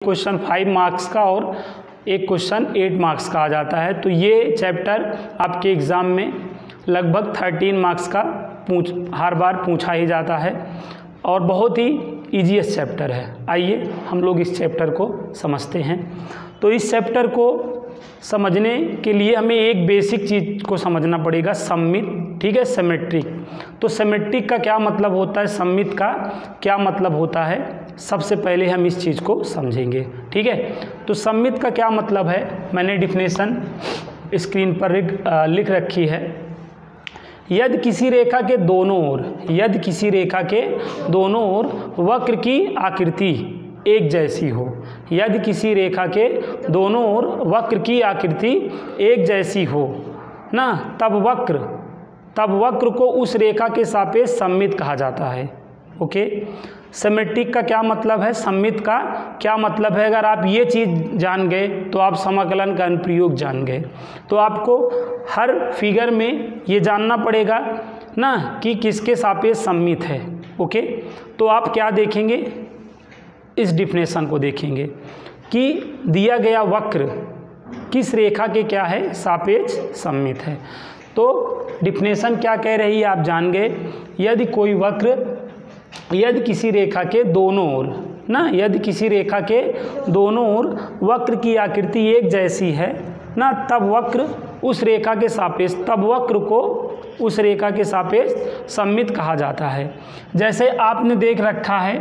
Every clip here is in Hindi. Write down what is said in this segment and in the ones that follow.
क्वेश्चन 5 मार्क्स का और एक क्वेश्चन 8 मार्क्स का आ जाता है। तो ये चैप्टर आपके एग्ज़ाम में लगभग 13 मार्क्स का हर बार पूछा ही जाता है और बहुत ही ईजीएस्ट चैप्टर है। आइए हम लोग इस चैप्टर को समझते हैं। तो इस चैप्टर को समझने के लिए हमें एक बेसिक चीज़ को समझना पड़ेगा, सममित, ठीक है, सिमेट्रिक। तो सिमेट्रिक का क्या मतलब होता है, सममित का क्या मतलब होता है, सबसे पहले हम इस चीज़ को समझेंगे, ठीक है। तो सममित का क्या मतलब है, मैंने डिफिनेशन स्क्रीन पर लिख रखी है। यदि किसी रेखा के दोनों ओर, यदि किसी रेखा के दोनों ओर वक्र की आकृति एक जैसी हो, यदि किसी रेखा के दोनों ओर वक्र की आकृति एक जैसी हो ना, तब वक्र को उस रेखा के सापेक्ष सममित कहा जाता है। ओके, सिमेट्रिक का क्या मतलब है, सममित का क्या मतलब है। अगर आप ये चीज़ जान गए तो आप समाकलन का अनुप्रयोग जान गए। तो आपको हर फिगर में ये जानना पड़ेगा ना कि किसके सापेक्ष सममित है। ओके, तो आप क्या देखेंगे, इस डिफिनेशन को देखेंगे कि दिया गया वक्र किस रेखा के क्या है, सापेक्ष सममित है। तो डिफिनेशन क्या कह रही है आप जान गए। यदि कोई वक्र, यदि किसी रेखा के दोनों ओर ना, यदि किसी रेखा के दोनों ओर वक्र की आकृति एक जैसी है ना, तब वक्र उस रेखा के सापेक्ष, तब वक्र को उस रेखा के सापेक्ष सममित कहा जाता है। जैसे आपने देख रखा है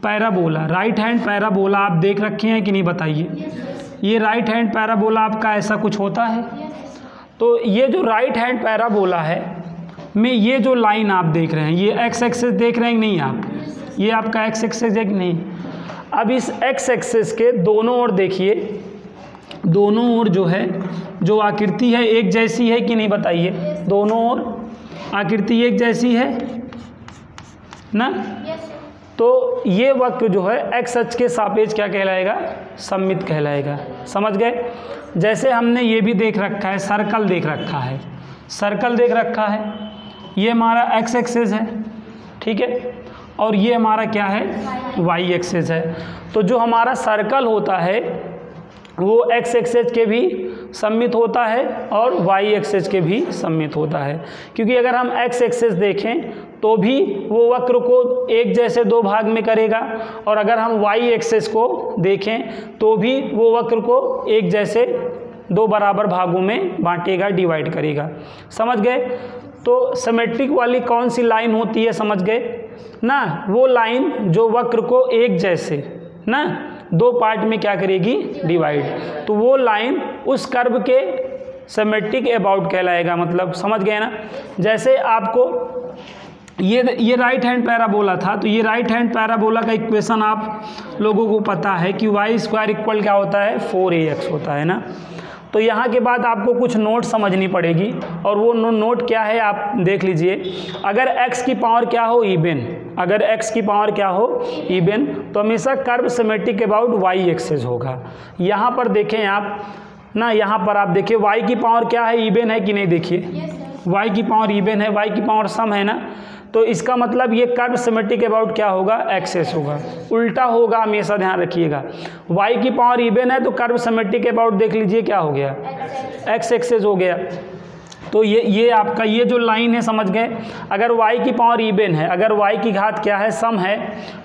पैराबोला, राइट हैंड पैराबोला आप देख रखे हैं कि नहीं, बताइए। ये राइट हैंड पैराबोला आपका ऐसा कुछ होता है। तो ये जो राइट हैंड पैराबोला है में ये जो लाइन आप देख रहे हैं, ये एक्स एक्सिस देख रहे हैं कि नहीं आप, ये आपका एक्स एक्सिस है कि नहीं। अब इस एक्स एक्सिस के दोनों ओर देखिए, दोनों ओर जो है, जो आकृति है एक जैसी है कि नहीं, बताइए। दोनों ओर आकृति एक जैसी है ना। तो ये वक्र जो है एक्स अक्ष के सापेक्ष क्या कहलाएगा, सममित कहलाएगा। समझ गए। जैसे हमने ये भी देख रखा है, सर्कल देख रखा है, सर्कल देख रखा है, ये हमारा एक्स एक्सिस है, ठीक है, और ये हमारा क्या है, वाई एक्सिस है। तो जो हमारा सर्कल होता है वो एक्स एक्सिस के भी सममित होता है और वाई एक्सिस के भी सममित होता है। क्योंकि अगर हम एक्स एक्सिस देखें तो भी वो वक्र को एक जैसे दो भाग में करेगा, और अगर हम वाई एक्सिस को देखें तो भी वो वक्र को एक जैसे दो बराबर भागों में बांटेगा, डिवाइड करेगा। समझ गए। तो सिमेट्रिक वाली कौन सी लाइन होती है, समझ गए ना, वो लाइन जो वक्र को एक जैसे ना दो पार्ट में क्या करेगी, डिवाइड। तो वो लाइन उस कर्व के सिमेट्रिक अबाउट कहलाएगा। मतलब समझ गए ना। जैसे आपको ये राइट हैंड पैराबोला था, तो ये राइट हैंड पैराबोला का इक्वेशन आप लोगों को पता है कि वाई स्क्वायर इक्वल क्या होता है, 4ax होता है ना। तो यहाँ के बाद आपको कुछ नोट समझनी पड़ेगी, और वो नोट क्या है आप देख लीजिए। अगर x की पावर क्या हो, इवन, अगर x की पावर क्या हो, इवन, तो हमेशा curve symmetric about Y axis होगा। यहाँ पर देखें आप ना, यहाँ पर आप देखिए y की पावर क्या है, इवन है कि नहीं, देखिए y की पावर इवन है, y की पावर सम है ना। तो इसका मतलब ये कर्व सिमेट्रिक अबाउट क्या होगा, एक्सिस होगा। उल्टा होगा, हमेशा ध्यान रखिएगा। y की पावर इवन है तो कर्व सिमेट्रिक अबाउट देख लीजिए क्या हो गया, एक्स एक्सिस हो गया। तो ये आपका ये जो लाइन है, समझ गए। अगर y की पावर इवन है, अगर y की घात क्या है, सम है,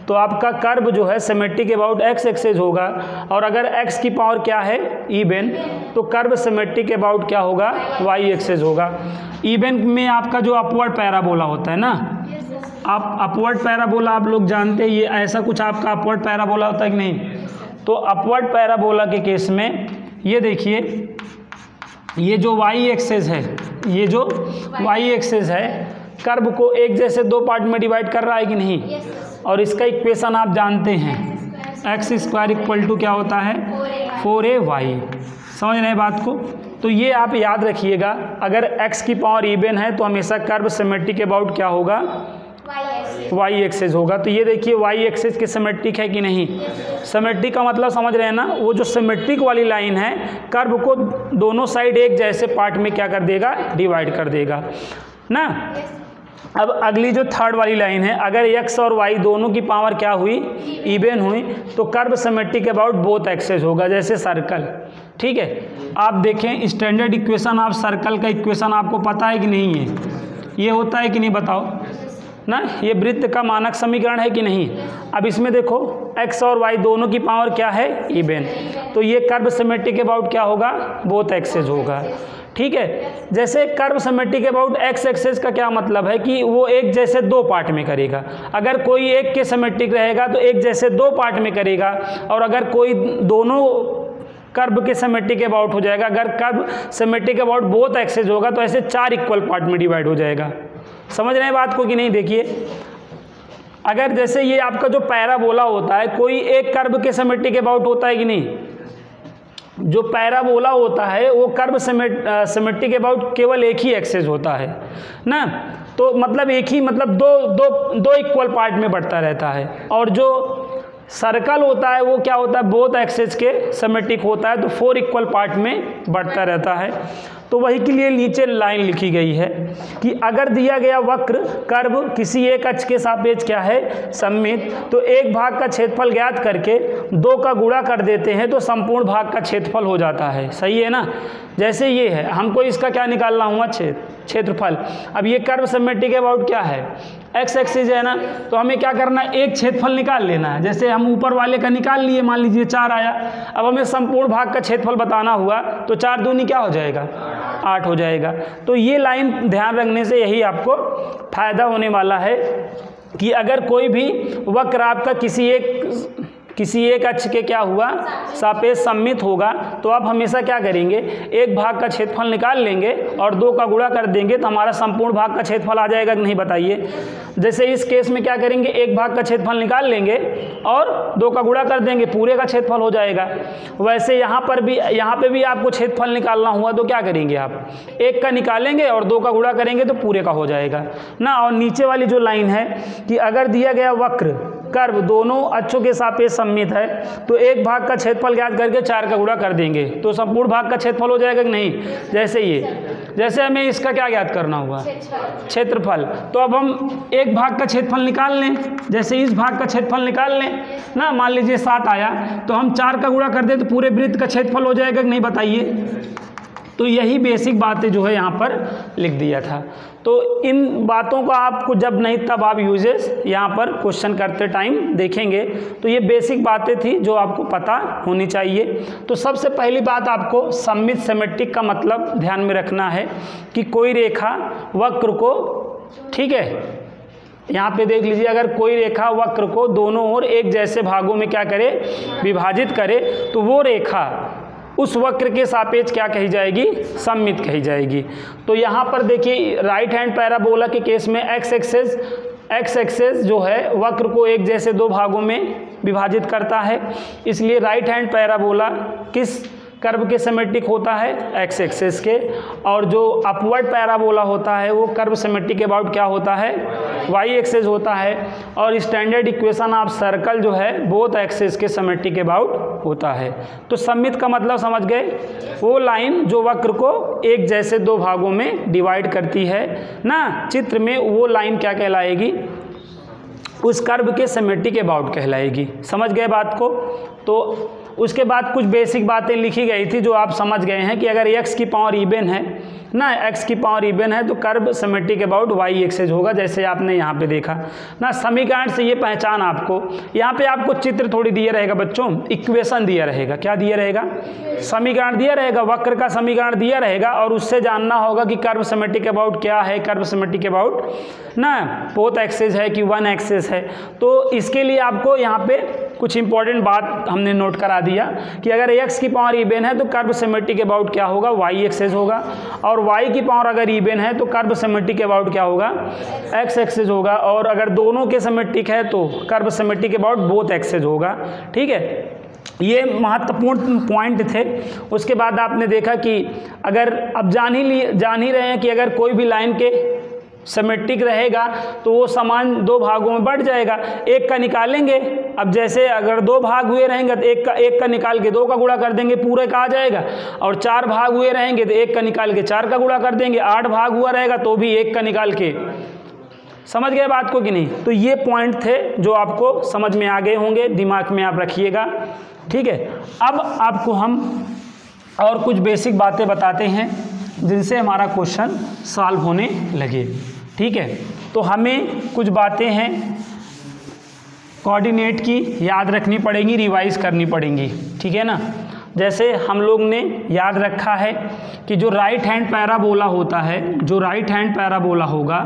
तो आपका कर्व जो है सिमेट्रिक अबाउट एक्स एक्सिस होगा। और अगर x की पावर क्या है, इवन, तो कर्व सिमेट्रिक अबाउट क्या होगा, y एक्सिस होगा। इवन में आपका जो अपवर्ड पैराबोला होता है ना, आप अपवर्ड पैराबोला आप लोग जानते हैं, ये ऐसा कुछ आपका अपवर्ड पैराबोला होता है कि नहीं। तो अपवर्ड पैराबोला के केस में ये देखिए, ये जो वाई एक्सिस है, ये जो वाई एक्सिस है, कर्व को एक जैसे दो पार्ट में डिवाइड कर रहा है कि नहीं। और इसका इक्वेशन आप जानते हैं, एक्स स्क्वायर इक्वल टू क्या होता है, 4ay। समझ रहे हैं बात को। तो ये आप याद रखिएगा, अगर x की पावर इवन है तो हमेशा कर्व सिमेट्रिक अबाउट क्या होगा, वाई एक्सिस होगा। तो ये देखिए वाई एक्सिस के सिमेट्रिक है कि नहीं। सिमेट्रिक का मतलब समझ रहे हैं ना, वो जो सिमेट्रिक वाली लाइन है कर्व को दोनों साइड एक जैसे पार्ट में क्या कर देगा, डिवाइड कर देगा ना। अब अगली जो थर्ड वाली लाइन है, अगर x और y दोनों की पावर क्या हुई, इवन हुई, तो curve symmetric about both axes होगा, जैसे सर्कल। ठीक है, आप देखें स्टैंडर्ड इक्वेशन ऑफ सर्कल का इक्वेशन आपको पता है कि नहीं है, ये होता है कि नहीं बताओ ना, ये वृत्त का मानक समीकरण है कि नहीं। अब इसमें देखो x और y दोनों की पावर क्या है, इवन, तो ये कर्व सिमेट्रिक अबाउट क्या होगा, बोथ एक्सेस होगा। ठीक है, जैसे curve symmetric about X axes का क्या मतलब है कि वो एक जैसे दो पार्ट में करेगा। अगर कोई एक के सिमेट्रिक रहेगा तो एक जैसे दो पार्ट में करेगा, और अगर कोई दोनों कर्व के सिमेट्रिक अबाउट हो जाएगा, अगर curve symmetric about both axes होगा तो ऐसे 4 इक्वल पार्ट में डिवाइड हो जाएगा। समझ रहे हैं बात को कि नहीं। देखिए, अगर जैसे ये आपका जो पैराबोला होता है, कोई एक कर्व के सिमेट्रिक अबाउट होता है कि नहीं, जो पैराबोला होता है वो कर्व सिमेट्रिक अबाउट केवल एक ही एक्सेस होता है ना, तो मतलब एक ही, मतलब दो इक्वल पार्ट में बढ़ता रहता है। और जो सर्कल होता है वो क्या होता है, बोथ एक्सेस के सिमेट्रिक होता है, तो 4 इक्वल पार्ट में बढ़ता रहता है। तो वही के लिए नीचे लाइन लिखी गई है कि अगर दिया गया वक्र कर्व किसी एक अक्ष के सापेक्ष क्या है, सममित, तो एक भाग का क्षेत्रफल ज्ञात करके 2 का गुणा कर देते हैं तो संपूर्ण भाग का क्षेत्रफल हो जाता है। सही है ना। जैसे ये है, हमको इसका क्या निकालना हुआ, क्षेत्रफल। अब ये कर्व सिमेट्रिक अबाउट क्या है, एक्स एक्सिस है ना, तो हमें क्या करना है, एक क्षेत्रफल निकाल लेना है। जैसे हम ऊपर वाले का निकाल लिए, मान लीजिए 4 आया, अब हमें संपूर्ण भाग का क्षेत्रफल बताना हुआ तो 4 दूनी क्या हो जाएगा, 8 हो जाएगा। तो ये लाइन ध्यान रखने से यही आपको फायदा होने वाला है कि अगर कोई भी वक्र आपका किसी एक अक्ष के क्या हुआ, सापेक्ष सममित होगा, तो आप हमेशा क्या करेंगे, एक भाग का क्षेत्रफल निकाल लेंगे और 2 का गुणा कर देंगे तो हमारा संपूर्ण भाग का क्षेत्रफल आ जाएगा कि नहीं, बताइए। जैसे इस केस में क्या करेंगे, एक भाग का क्षेत्रफल निकाल लेंगे और 2 का गुणा कर देंगे, पूरे का क्षेत्रफल हो जाएगा। वैसे यहाँ पे भी आपको क्षेत्रफल निकालना हुआ तो क्या करेंगे, आप एक का निकालेंगे और 2 का गुणा करेंगे तो पूरे का हो जाएगा ना। और नीचे वाली जो लाइन है कि अगर दिया गया वक्र कर्व दोनों अक्षों के सापेक्ष सममित है तो एक भाग का क्षेत्रफल ज्ञात करके 4 का गुणा कर देंगे तो संपूर्ण भाग का क्षेत्रफल हो जाएगा कि नहीं। जैसे हमें इसका क्या ज्ञात करना हुआ, क्षेत्रफल, तो अब हम एक भाग का क्षेत्रफल निकाल लें। जैसे इस भाग का क्षेत्रफल निकाल लें ना, मान लीजिए 7 आया, तो हम 4 का गुणा कर दें तो पूरे वृत्त का क्षेत्रफल हो जाएगा कि नहीं, बताइए। तो यही बेसिक बातें जो है यहाँ पर लिख दिया था। तो इन बातों को आपको जब नहीं तब आप यूजेस यहाँ पर क्वेश्चन करते टाइम देखेंगे। तो ये बेसिक बातें थी जो आपको पता होनी चाहिए। तो सबसे पहली बात आपको सममित सिमेट्रिक का मतलब ध्यान में रखना है कि कोई रेखा वक्र को, ठीक है, यहाँ पे देख लीजिए, अगर कोई रेखा वक्र को दोनों ओर एक जैसे भागों में क्या करे, विभाजित करे, तो वो रेखा उस वक्र के सापेक्ष क्या कही जाएगी, सममित कही जाएगी। तो यहाँ पर देखिए राइट हैंड पैराबोला के केस में एक्स एक्सेस जो है वक्र को एक जैसे 2 भागों में विभाजित करता है, इसलिए राइट हैंड पैराबोला किस कर्व के सिमेट्रिक होता है, एक्स एक्सेस के। और जो अपवर्ड पैराबोला होता है वो कर्व सिमेट्रिक अबाउट क्या होता है, वाई एक्सेस होता है। और स्टैंडर्ड इक्वेशन ऑफ सर्कल जो है बोथ एक्सेस के सिमेट्रिक अबाउट होता है। तो सममित का मतलब समझ गए, वो लाइन जो वक्र को एक जैसे 2 भागों में डिवाइड करती है ना, चित्र में वो लाइन क्या कहलाएगी, उस कर्व के सिमेट्रिक अबाउट कहलाएगी। समझ गए बात को। तो उसके बाद कुछ बेसिक बातें लिखी गई थी जो आप समझ गए हैं कि अगर x की पावर इवन है ना, x की पावर इवन है तो curve symmetric about y axes होगा, जैसे आपने यहाँ पे देखा ना। समीकरण से ये पहचान आपको, यहाँ पे आपको चित्र थोड़ी दिया रहेगा बच्चों, इक्वेशन दिया रहेगा। क्या दिया रहेगा, समीकरण दिया रहेगा, वक्र का समीकरण दिया रहेगा, और उससे जानना होगा कि कर्व सिमेट्रिक अबाउट क्या है, कर्व सिमेट्रिक अबाउट ना बोथ एक्सेस है कि 1 एक्सेस है। तो इसके लिए आपको यहाँ पे कुछ इंपॉर्टेंट बात हमने नोट करा दिया कि अगर x की पावर इवन है तो कर्व सिमेट्रिक अबाउट क्या होगा, y एक्सेस होगा, और y की पावर अगर इवन है तो कर्व सिमेट्रिक अबाउट क्या होगा, x एक्सेस होगा, और अगर दोनों के सिमेट्रिक है तो curve symmetric about both axes होगा। ठीक है, ये महत्वपूर्ण पॉइंट थे। उसके बाद आपने देखा कि अगर अब जान ही रहे हैं कि अगर कोई भी लाइन के सिमेट्रिक रहेगा तो वो समान 2 भागों में बढ़ जाएगा, एक का निकालेंगे। अब जैसे अगर 2 भाग हुए रहेंगे तो एक का निकाल के 2 का गुणा कर देंगे, पूरे का आ जाएगा। और 4 भाग हुए रहेंगे तो एक का निकाल के 4 का गुणा कर देंगे। 8 भाग हुआ रहेगा तो भी एक का निकाल के समझ गए बात को कि नहीं? तो ये पॉइंट थे जो आपको समझ में आ गए होंगे, दिमाग में आप रखिएगा, ठीक है। अब आपको हम और कुछ बेसिक बातें बताते हैं जिनसे हमारा क्वेश्चन सॉल्व होने लगे, ठीक है। तो हमें कुछ बातें हैं कोऑर्डिनेट की याद रखनी पड़ेंगी, रिवाइज करनी पड़ेंगी, ठीक है ना। जैसे हम लोग ने याद रखा है कि जो राइट हैंड पैराबोला होता है, जो राइट हैंड पैराबोला होगा,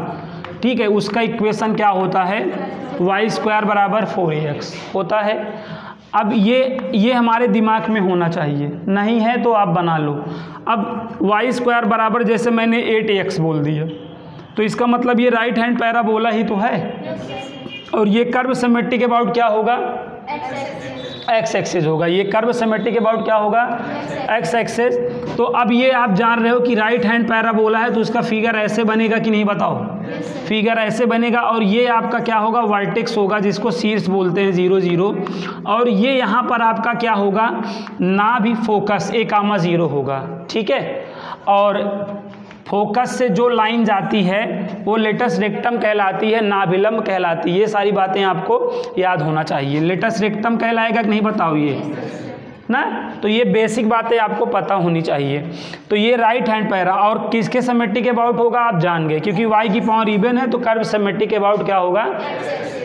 ठीक है, उसका इक्वेशन क्या होता है, y² बराबर 4ax होता है। अब ये हमारे दिमाग में होना चाहिए, नहीं है तो आप बना लो। अब y² बराबर जैसे मैंने 8ax बोल दिया, तो इसका मतलब ये राइट हैंड पैराबोला ही तो है, और ये कर्व सिमेट्रिक अबाउट क्या होगा, एक्स एक्सिस होगा। ये कर्व सिमेट्रिक अबाउट क्या होगा, एक्स एक्सिस। तो अब ये आप जान रहे हो कि राइट हैंड पैराबोला है, तो उसका फिगर ऐसे बनेगा कि नहीं, बताओ। फिगर ऐसे बनेगा, और ये आपका क्या होगा, वर्टेक्स होगा, जिसको शीर्ष बोलते हैं, 0 0। और ये यहाँ पर आपका क्या होगा, ना भी फोकस a,0 होगा, ठीक है। और फोकस से जो लाइन जाती है वो लेटस रेक्टम कहलाती है, नाभिलंब कहलाती है। ये सारी बातें आपको याद होना चाहिए। लेटस रेक्टम कहलाएगा कि नहीं, बताओ ये ना। तो ये बेसिक बातें आपको पता होनी चाहिए। तो ये राइट हैंड पैरा, और किसके सिमेट्रिक अबाउट होगा आप जान गए, क्योंकि y की पावर इवन है, तो कर्व सिमेट्रिक अबाउट क्या होगा,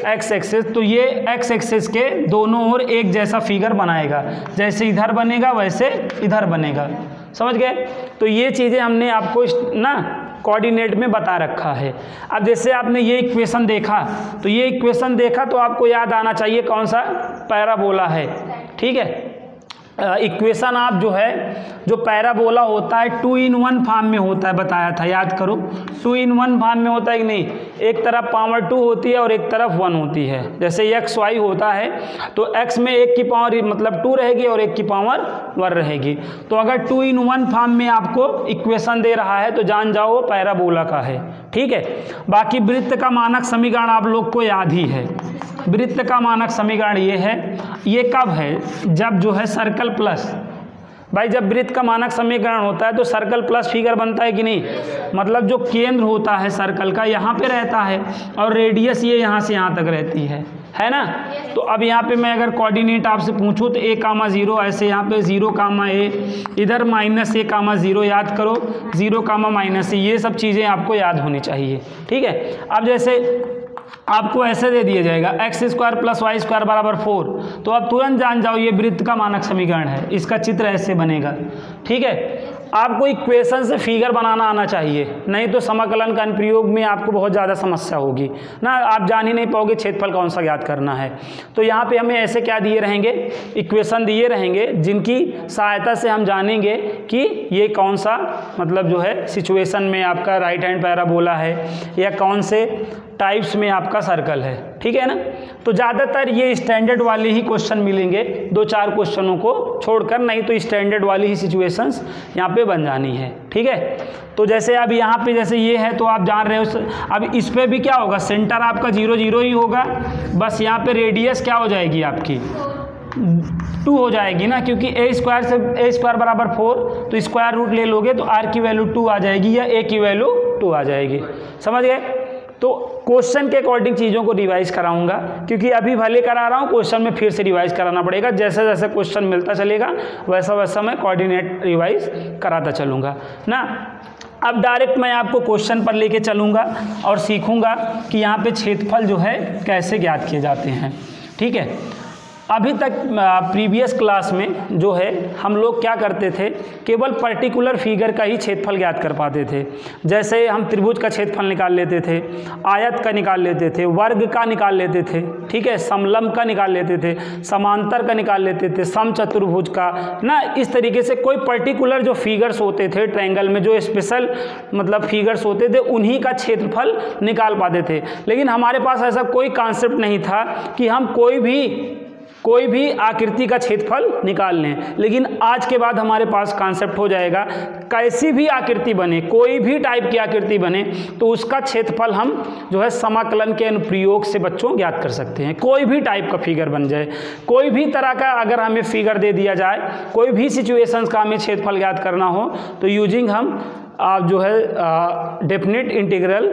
एक्स एक्सिस। तो ये एक्स एक्सिस के दोनों ओर एक जैसा फिगर बनाएगा, जैसे इधर बनेगा वैसे इधर बनेगा, समझ गए। तो ये चीज़ें हमने आपको ना कोऑर्डिनेट में बता रखा है। अब जैसे आपने ये इक्वेशन देखा, तो ये इक्वेशन देखा तो आपको याद आना चाहिए कौन सा पैराबोला है, ठीक है। इक्वेशन आप जो है, जो पैराबोला होता है 2 in 1 फॉर्म में होता है, बताया था, याद करो। 2 in 1 फॉर्म में होता है कि नहीं, एक तरफ पावर 2 होती है और एक तरफ 1 होती है। जैसे एक्स वाई होता है, तो एक्स में एक की पावर मतलब 2 रहेगी और एक की पावर 1 रहेगी। तो अगर 2 in 1 फॉर्म में आपको इक्वेशन दे रहा है तो जान जाओ वो पैराबोला का है, ठीक है। बाकी वृत्त का मानक समीकरण आप लोग को याद ही है। वृत्त का मानक समीकरण ये है, ये कब है, जब जो है सर्कल प्लस, भाई जब वृत्त का मानक समीकरण होता है तो सर्कल प्लस फिगर बनता है कि नहीं, मतलब जो केंद्र होता है सर्कल का यहाँ पे रहता है और रेडियस ये यहाँ से यहाँ तक रहती है ना। तो अब यहाँ पे मैं अगर कोऑर्डिनेट आपसे पूछूँ तो a,0 ऐसे, यहाँ पे 0,a, इधर -a,0, याद करो 0,-a, ये सब चीज़ें आपको याद होनी चाहिए, ठीक है। अब जैसे आपको ऐसे दे दिया जाएगा x² + y² बराबर 4, तो आप तुरंत जान जाओ ये वृत्त का मानक समीकरण है, इसका चित्र ऐसे बनेगा, ठीक है। आपको इक्वेशन से फिगर बनाना आना चाहिए, नहीं तो समाकलन का अनुप्रयोग में आपको बहुत ज़्यादा समस्या होगी ना, आप जान ही नहीं पाओगे क्षेत्रफल कौन सा ज्ञात करना है। तो यहाँ पे हमें ऐसे क्या दिए रहेंगे, इक्वेशन दिए रहेंगे, जिनकी सहायता से हम जानेंगे कि ये कौन सा मतलब जो है सिचुएशन में आपका राइट हैंड पैराबोला है या कौन से टाइप्स में आपका सर्कल है, ठीक है ना। तो ज़्यादातर ये स्टैंडर्ड वाले ही क्वेश्चन मिलेंगे, 2-4 क्वेश्चनों को छोड़कर, नहीं तो स्टैंडर्ड वाली ही सिचुएशंस यहाँ पे बन जानी है, ठीक है। तो जैसे अब यहाँ पे जैसे ये है तो आप जान रहे हो, अब इस पर भी क्या होगा, सेंटर आपका 0 0 ही होगा, बस यहाँ पे रेडियस क्या हो जाएगी आपकी 2 हो जाएगी ना, क्योंकि a² बराबर 4, तो स्क्वायर रूट ले लोगे तो r की वैल्यू 2 आ जाएगी या a की वैल्यू 2 आ जाएगी, समझ गए। तो क्वेश्चन के अकॉर्डिंग चीज़ों को रिवाइज कराऊंगा, क्योंकि अभी भले करा रहा हूँ, क्वेश्चन में फिर से रिवाइज कराना पड़ेगा। जैसे जैसे क्वेश्चन मिलता चलेगा वैसा वैसा मैं कोऑर्डिनेट रिवाइज कराता चलूँगा ना। अब डायरेक्ट मैं आपको क्वेश्चन पर लेके चलूँगा और सीखूँगा कि यहाँ पे क्षेत्रफल जो है कैसे ज्ञात किए जाते हैं, ठीक है। अभी तक प्रीवियस क्लास में जो है हम लोग क्या करते थे, केवल पर्टिकुलर फिगर का ही क्षेत्रफल ज्ञात कर पाते थे। जैसे हम त्रिभुज का क्षेत्रफल निकाल लेते थे, आयत का निकाल लेते थे, वर्ग का निकाल लेते थे, ठीक है, समलंब का निकाल लेते थे, समांतर का निकाल लेते थे, समचतुर्भुज का ना। इस तरीके से कोई पर्टिकुलर जो फिगर्स होते थे ट्रायंगल में, जो स्पेशल मतलब फिगर्स होते थे, उन्हीं का क्षेत्रफल निकाल पाते थे। लेकिन हमारे पास ऐसा कोई कॉन्सेप्ट नहीं था कि हम कोई भी आकृति का क्षेत्रफल निकाल लें। लेकिन आज के बाद हमारे पास कॉन्सेप्ट हो जाएगा, कैसी भी आकृति बने, कोई भी टाइप की आकृति बने, तो उसका क्षेत्रफल हम जो है समाकलन के अनुप्रयोग से बच्चों ज्ञात कर सकते हैं। कोई भी टाइप का फिगर बन जाए, कोई भी तरह का अगर हमें फिगर दे दिया जाए, कोई भी सिचुएशंस का हमें क्षेत्रफल ज्ञात करना हो, तो यूजिंग हम जो है डेफिनेट इंटीग्रल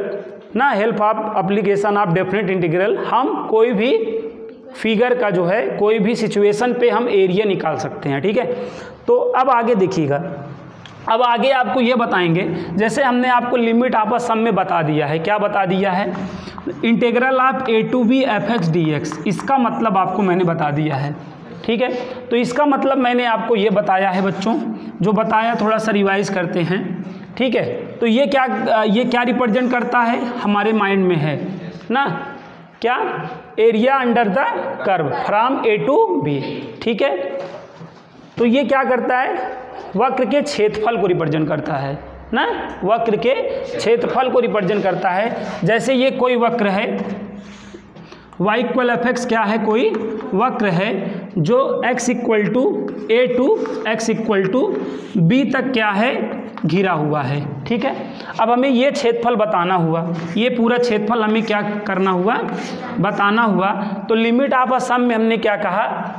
ना help of application of definite integral हम कोई भी फिगर का जो है कोई भी सिचुएशन पे हम एरिया निकाल सकते हैं। ठीक है, तो अब आगे देखिएगा, अब आगे आपको ये बताएंगे, जैसे हमने आपको लिमिट ऑफ सम में बता दिया है, क्या बता दिया है, integral of a to b fx dx, इसका मतलब आपको मैंने बता दिया है। ठीक है, तो इसका मतलब मैंने आपको ये बताया है बच्चों, जो बताया थोड़ा सा रिवाइज करते हैं। ठीक है, तो ये क्या रिप्रेजेंट करता है, हमारे माइंड में है ना, क्या, area under the curve from a to b। ठीक है, तो ये क्या करता है, वक्र के क्षेत्रफल को रिप्रेजेंट करता है ना, वक्र के क्षेत्रफल को रिप्रेजेंट करता है। जैसे ये कोई वक्र है, y इक्वल एफ एक्स क्या है, कोई वक्र है जो x equal to a to x equal to b तक क्या है, घिरा हुआ है। ठीक है, अब हमें ये क्षेत्रफल बताना हुआ, ये पूरा क्षेत्रफल हमें क्या करना हुआ, बताना हुआ। तो लिमिट ऑफ सम में हमने क्या कहा,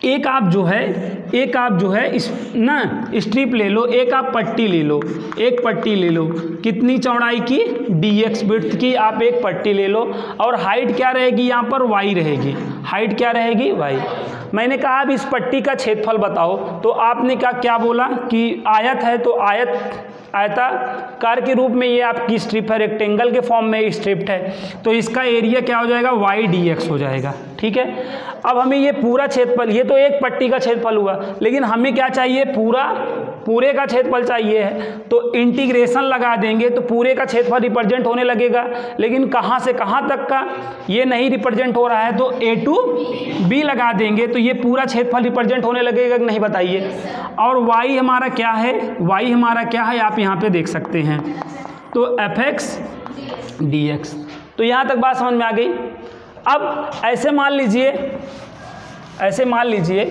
एक आप जो है इस ना स्ट्रिप ले लो, एक आप पट्टी ले लो, एक पट्टी ले लो, कितनी चौड़ाई की, dx विड्थ की आप एक पट्टी ले लो, और हाइट क्या रहेगी, यहाँ पर y रहेगी, हाइट क्या रहेगी, y। मैंने कहा अब इस पट्टी का क्षेत्रफल बताओ, तो आपने क्या बोला कि आयत है, तो आयताकार के रूप में ये आपकी स्ट्रिप है, रेक्टेंगल के फॉर्म में स्ट्रिप्ड है, तो इसका एरिया क्या हो जाएगा, y dx हो जाएगा। ठीक है, अब हमें ये पूरा क्षेत्रफल, ये तो एक पट्टी का क्षेत्रफल हुआ, लेकिन हमें क्या चाहिए, पूरे का क्षेत्रफल चाहिए है, तो इंटीग्रेशन लगा देंगे तो पूरे का क्षेत्रफल रिप्रेजेंट होने लगेगा, लेकिन कहाँ से कहाँ तक का ये नहीं रिप्रेजेंट हो रहा है, तो a to b लगा देंगे तो ये पूरा क्षेत्रफल रिप्रेजेंट होने लगेगा कि नहीं, बताइए। और y हमारा क्या है, आप यहाँ पे देख सकते हैं, तो fx dx। तो यहाँ तक बात समझ में आ गई। अब ऐसे मान लीजिए,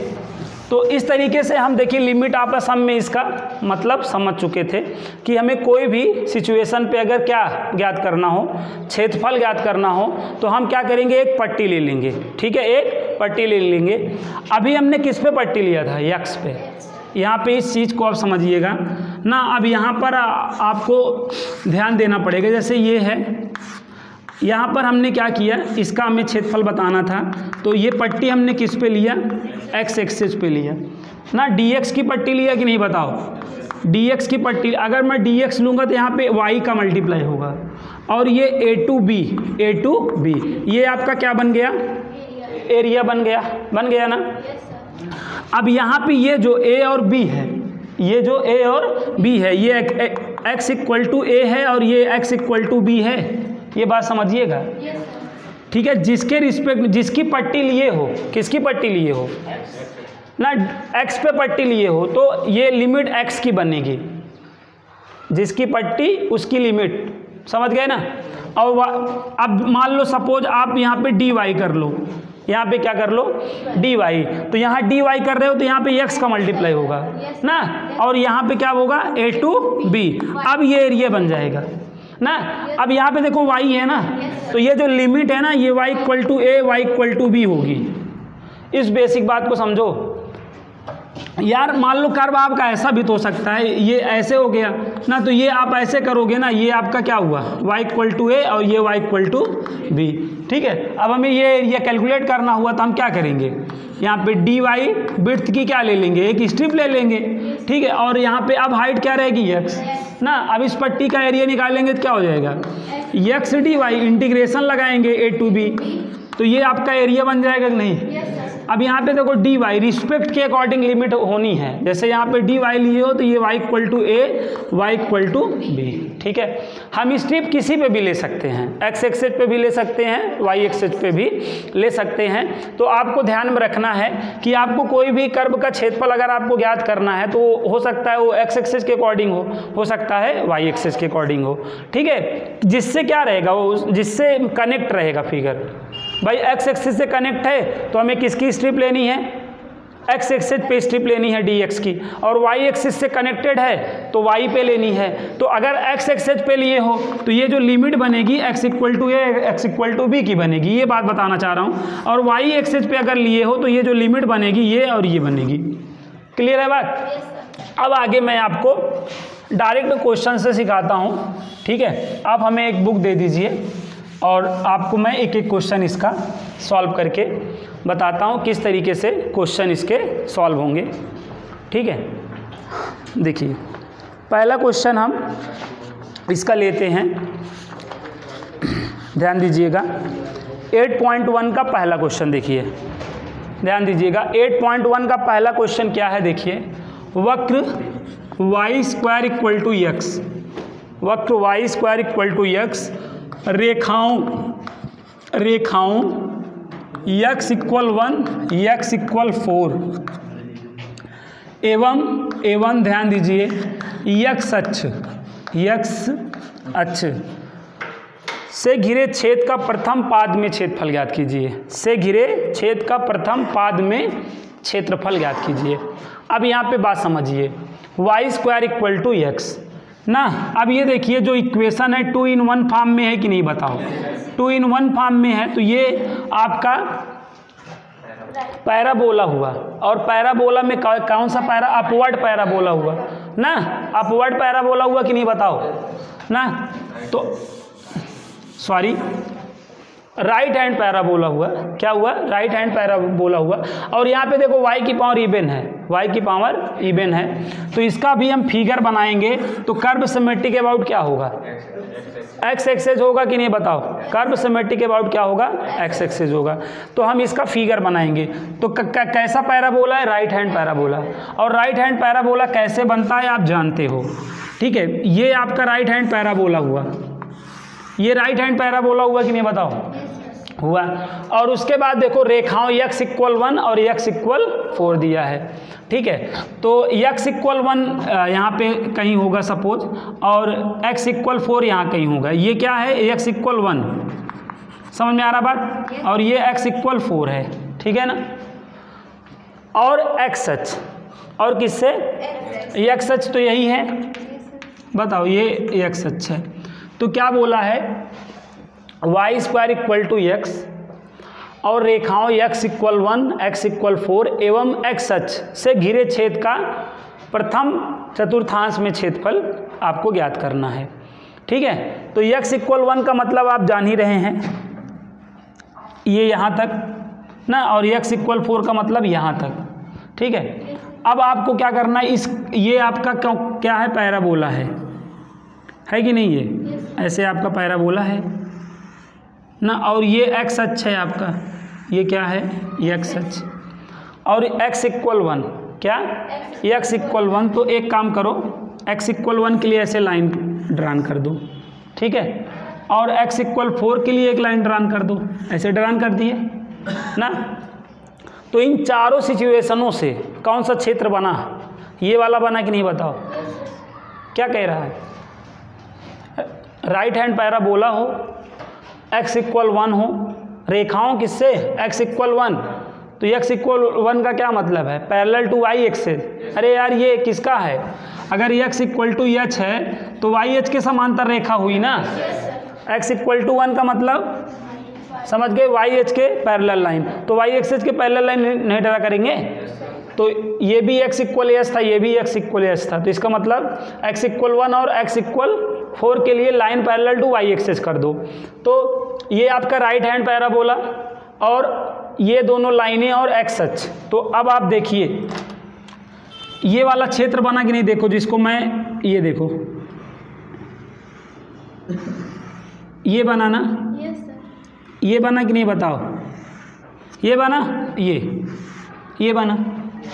तो इस तरीके से हम देखिए लिमिट ऑफ सम में इसका मतलब समझ चुके थे कि हमें कोई भी सिचुएशन पे अगर क्या ज्ञात करना हो, क्षेत्रफल ज्ञात करना हो, तो हम क्या करेंगे, एक पट्टी ले लेंगे। ठीक है, एक पट्टी ले लेंगे। अभी हमने किस पे पट्टी लिया था, x पे। यहाँ पे इस चीज़ को आप समझिएगा ना। अब यहाँ पर आपको ध्यान देना पड़ेगा, जैसे ये है, यहाँ पर हमने क्या किया, इसका हमें क्षेत्रफल बताना था, तो ये पट्टी हमने किस पे लिया, x एक्सिस पे लिया ना, dx की पट्टी लिया कि नहीं, बताओ। dx की पट्टी, अगर मैं dx लूँगा तो यहाँ पे y का मल्टीप्लाई होगा, और ये a to b, ये आपका क्या बन गया, एरिया बन गया ना। अब यहाँ पे ये जो a और b है, ये x इक्वल टू a है और ये x इक्वल टू b है, ये बात समझिएगा। ठीक है, जिसके रिस्पेक्ट, जिसकी पट्टी लिए हो, किसकी पट्टी लिए हो ना, x पे पट्टी लिए हो, तो ये लिमिट x की बनेगी, जिसकी पट्टी उसकी लिमिट, समझ गए ना। और अब मान लो सपोज आप यहाँ पे dy कर लो, यहाँ पे क्या कर लो, dy, तो यहाँ dy कर रहे हो तो यहाँ पे x का मल्टीप्लाई होगा ना, और यहाँ पे क्या होगा, a to b। अब ये एरिया बन जाएगा ना। अब यहाँ पे देखो y है ना, तो ये जो लिमिट है ना, ये y equal to a, y equal to b होगी। इस बेसिक बात को समझो यार। मान लो कर्व आपका ऐसा भी तो हो सकता है, ये ऐसे हो गया ना, तो ये आप ऐसे करोगे ना, ये आपका क्या हुआ, y इक्वल टू a और ये y इक्वल टू b। ठीक है, अब हमें ये एरिया कैलकुलेट करना हुआ तो हम क्या करेंगे, यहाँ पे dy विड्थ की क्या ले लेंगे, एक स्ट्रिप ले लेंगे। ठीक है, और यहाँ पे अब हाइट क्या रहेगी, x ना। अब इस पट्टी का एरिया निकालेंगे तो क्या हो जाएगा, x dy, इंटीग्रेशन लगाएंगे a to b, तो ये आपका एरिया बन जाएगा कि नहीं। अब यहाँ पे देखो dy रिस्पेक्ट के अकॉर्डिंग लिमिट होनी है, जैसे यहाँ पे dy लिए हो तो ये y equal to a, y equal to b। ठीक है, हम स्ट्रिप किसी पे भी ले सकते हैं, x एक्सिस पे भी ले सकते हैं, y एक्सिस पे भी ले सकते हैं। तो आपको ध्यान में रखना है कि आपको कोई भी कर्व का क्षेत्रफल अगर आपको ज्ञात करना है तो हो सकता है वो x एक्सिस के अकॉर्डिंग हो सकता है y एक्सिस के अकॉर्डिंग हो। ठीक है, जिससे क्या रहेगा, वो जिससे कनेक्ट रहेगा फिगर। भाई x एक्सिस से कनेक्ट है तो हमें किसकी स्ट्रिप लेनी है, x एक्सिस पे स्ट्रिप लेनी है dx की, और y एक्सिस से कनेक्टेड है तो y पे लेनी है। तो अगर x एक्सिस पे लिए हो तो ये जो लिमिट बनेगी x equal to a, x equal to b की बनेगी, ये बात बताना चाह रहा हूँ। और y एक्सिस पे अगर लिए हो तो ये जो लिमिट बनेगी ये और ये बनेगी। क्लियर है बात। अब आगे मैं आपको डायरेक्ट क्वेश्चन से सिखाता हूँ, ठीक है। आप हमें एक बुक दे दीजिए और आपको मैं एक एक क्वेश्चन इसका सॉल्व करके बताता हूँ किस तरीके से क्वेश्चन इसके सॉल्व होंगे, ठीक है। देखिए पहला क्वेश्चन हम इसका लेते हैं, ध्यान दीजिएगा। 8.1 का पहला क्वेश्चन देखिए, ध्यान दीजिएगा। 8.1 का पहला क्वेश्चन क्या है, देखिए। वक्र y square equal to x, वक्र y square equal to x, रेखाओं x इक्वल 1 x इक्वल 4 एवं ध्यान दीजिए x अक्ष से घिरे छेद का प्रथम पाद में क्षेत्रफल ज्ञात कीजिए। से घिरे छेद का प्रथम पाद में क्षेत्रफल ज्ञात कीजिए। अब यहाँ पे बात समझिए, y square equal to x ना। अब ये देखिए जो इक्वेशन है 2 in 1 फॉर्म में है कि नहीं, बताओ। 2 in 1 फॉर्म में है तो ये आपका पैराबोला हुआ, और पैराबोला में कौन सा अपवर्ड पैराबोला हुआ ना, अपवर्ड पैराबोला हुआ कि नहीं, बताओ ना। तो सॉरी, राइट हैंड पैराबोला हुआ। क्या हुआ, राइट हैंड पैराबोला हुआ। और यहाँ पे देखो y की पावर इवन है, y की पावर इवन है, तो इसका भी हम फिगर बनाएंगे तो कर्व सिमेट्रिक अबाउट क्या होगा, x एक्सेस होगा कि नहीं, बताओ। कर्व सिमेट्रिक अबाउट क्या होगा, x एक्सेस होगा। तो हम इसका फिगर बनाएंगे तो कैसा पैराबोला है, राइट हैंड पैराबोला। और राइट हैंड पैराबोला कैसे बनता है आप जानते हो, ठीक है। ये आपका राइट हैंड पैराबोला हुआ, ये राइट हैंड पैराबोला हुआ कि नहीं, बताओ, हुआ। और उसके बाद देखो रेखाओं x इक्वल 1 और x इक्वल 4 दिया है, ठीक है। तो x इक्वल 1 यहाँ पे कहीं होगा सपोज, और x इक्वल 4 यहाँ कहीं होगा। ये क्या है, x इक्वल 1, समझ में आ रहा बात, और ये x इक्वल 4 है, ठीक है ना। और x अक्ष, और किससे, x अक्ष तो यही है, बताओ, ये x अक्ष है। तो क्या बोला है, y square equal to x और रेखाओं x इक्वल 1 x इक्वल 4 एवं x अक्ष से घिरे छेद का प्रथम चतुर्थांश में क्षेत्रफल आपको ज्ञात करना है, ठीक है। तो x इक्वल 1 का मतलब आप जान ही रहे हैं, ये यहाँ तक ना, और x इक्वल 4 का मतलब यहाँ तक, ठीक है। अब आपको क्या करना है, ये आपका क्या है, पैराबोला है कि नहीं, ये ऐसे आपका पैराबोला है ना। और ये x अक्ष है आपका, ये क्या है, ये x अक्ष, और x इक्वल 1, क्या, x इक्वल 1। तो एक काम करो, x इक्वल 1 के लिए ऐसे लाइन ड्रान कर दो, ठीक है। और x इक्वल 4 के लिए एक लाइन ड्रान कर दो, ऐसे ड्रान कर दिए ना। तो इन चारों सिचुएशनों से कौन सा क्षेत्र बना, ये वाला बना कि नहीं, बताओ। क्या कह रहा है, राइट हैंड पैराबोला हो, x इक्वल 1 हो, रेखाओं किससे, x इक्वल 1। तो x इक्वल 1 का क्या मतलब है, पैरेलल टू y एक्सेस। अरे यार ये किसका है, अगर x इक्वल टू h है तो y h के समांतर रेखा हुई ना। x इक्वल टू 1 का मतलब समझ गए, y h के पैरेलल लाइन। तो y एक्सेस के पैरेलल लाइन नहीं ड्रा करेंगे, तो ये भी x इक्वल h था, ये भी x इक्वल h था। तो इसका मतलब x इक्वल 1 और x इक्वल 4 के लिए line parallel to y axis कर दो। तो ये आपका राइट हैंड पैराबोला और ये दोनों लाइनें और x अक्ष। तो अब आप देखिए ये वाला क्षेत्र बना कि नहीं, देखो जिसको मैं, ये देखो ये बना ना, ये बना कि नहीं, बताओ। ये बना, ये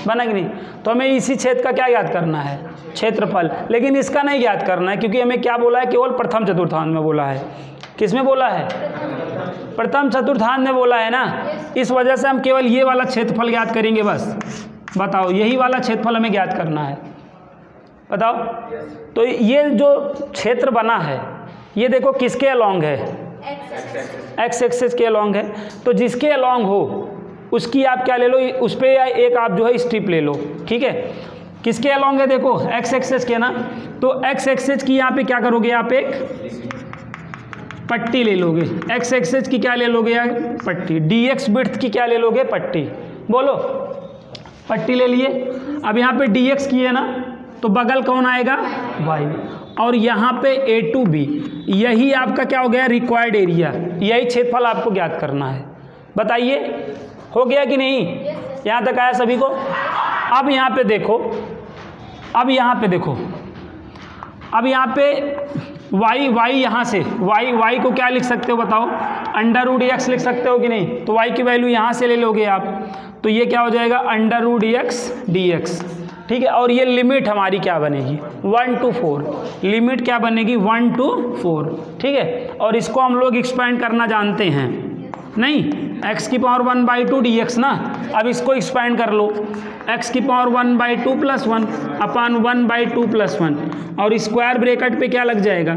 बना कि नहीं। तो हमें इसी क्षेत्र का क्या याद करना है, क्षेत्रफल। लेकिन इसका नहीं याद करना है, क्योंकि हमें क्या बोला है, केवल प्रथम चतुर्थांश में बोला है। किस में बोला है, प्रथम चतुर्थांश में बोला है ना। इस वजह से हम केवल ये वाला क्षेत्रफल ज्ञात करेंगे बस। बताओ, यही वाला क्षेत्रफल हमें ज्ञात करना है, बताओ। तो ये जो क्षेत्र बना है, ये देखो किसके अलॉन्ग है, x एक्सेस के अलॉन्ग है। तो जिसके अलॉन्ग हो उसकी आप क्या ले लो, उस पर एक आप जो है स्ट्रिप ले लो, ठीक है। किसके अलॉन्ग है, देखो x एक्सेस के ना। तो x एक्सेस की यहाँ पे क्या करोगे, आप एक पट्टी ले लोगे। x एक्सेस की क्या ले लोगे, यार पट्टी। dx विड्थ की क्या ले लोगे, पट्टी। बोलो, पट्टी ले लिए। अब यहाँ पे dx की है ना, तो बगल कौन आएगा, y, और यहाँ पे a to b, यही आपका क्या हो गया, रिक्वायर्ड एरिया, यही क्षेत्रफल आपको ज्ञात करना है। बताइए हो गया कि नहीं, यहाँ तक आया सभी को। अब यहाँ पे देखो, अब यहाँ पे y यहाँ से y को क्या लिख सकते हो बताओ, अंडर रूट x लिख सकते हो कि नहीं, तो y की वैल्यू यहाँ से ले लोगे आप, तो ये क्या हो जाएगा, अंडर रूट x dx, ठीक है। और ये लिमिट हमारी क्या बनेगी, 1 to 4, लिमिट क्या बनेगी 1 to 4, ठीक है। और इसको हम लोग एक्सपेंड करना जानते हैं नहीं, x की पावर 1/2 dx ना, अब इसको एक्सपेंड कर लो, x की पावर 1/2 + 1 अपान 1/2 + 1, और स्क्वायर ब्रैकेट पे क्या लग जाएगा,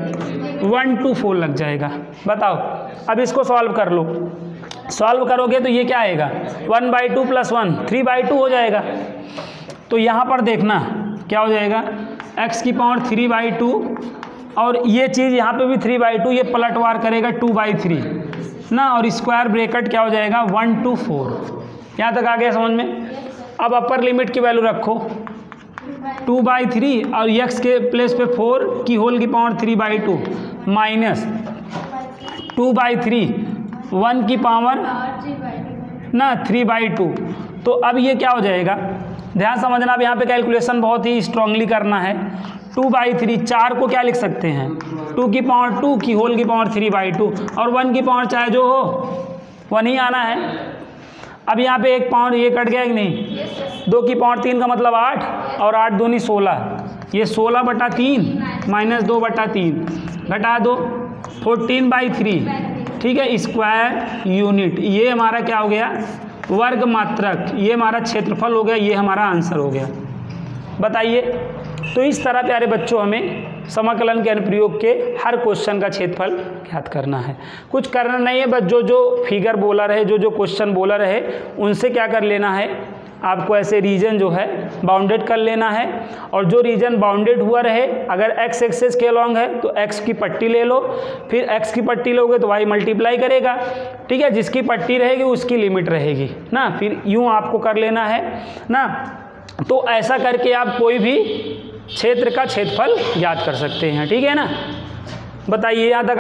1 to 4 लग जाएगा। बताओ अब इसको सॉल्व कर लो, सॉल्व करोगे तो ये क्या आएगा, 1/2 + 1 3/2 हो जाएगा। तो यहाँ पर देखना क्या हो जाएगा, x की पावर 3/2, और ये चीज़ यहाँ पे भी 3/2, ये पलटवार करेगा 2/3 ना, और स्क्वायर ब्रैकेट क्या हो जाएगा 1 to 4। यहाँ तक आ गया समझ में। अब अपर लिमिट की वैल्यू रखो 2/3, और x के प्लेस पे 4 की होल की पावर 3/2 माइनस 2/3 1 की पावर ना 3/2। तो अब ये क्या हो जाएगा, ध्यान समझना, अब यहाँ पे कैलकुलेशन बहुत ही स्ट्रांगली करना है। 2/3, 4 को क्या लिख सकते हैं, 2 की पावर 2 की होल की पावर 3/2, और 1 की पावर चाहे जो हो 1 ही आना है। अब यहाँ पे एक पावर ये कट गया कि नहीं, 2 की पावर 3 का मतलब 8, और 8 दूनी 16, ये 16/3 माइनस 2/3 घटा दो 14/3, ठीक है, स्क्वायर यूनिट, ये हमारा क्या हो गया, वर्ग मात्रक, ये हमारा क्षेत्रफल हो गया, ये हमारा आंसर हो गया। बताइए, तो इस तरह प्यारे बच्चों हमें समाकलन के अनुप्रयोग के हर क्वेश्चन का क्षेत्रफल ज्ञात करना है। कुछ करना नहीं है, बस जो फिगर बोला रहे, जो क्वेश्चन बोला रहे, उनसे क्या कर लेना है, आपको ऐसे रीजन जो है बाउंडेड कर लेना है, और जो रीजन बाउंडेड हुआ रहे, अगर x एक्सेस के अलॉन्ग है तो x की पट्टी ले लो, फिर x की पट्टी लोगे तो y मल्टीप्लाई करेगा, ठीक है, जिसकी पट्टी रहेगी उसकी लिमिट रहेगी ना, फिर यूँ आपको कर लेना है ना। तो ऐसा करके आप कोई भी क्षेत्र का क्षेत्रफल ज्ञात कर सकते हैं, ठीक है ना। बताइए यहाँ तक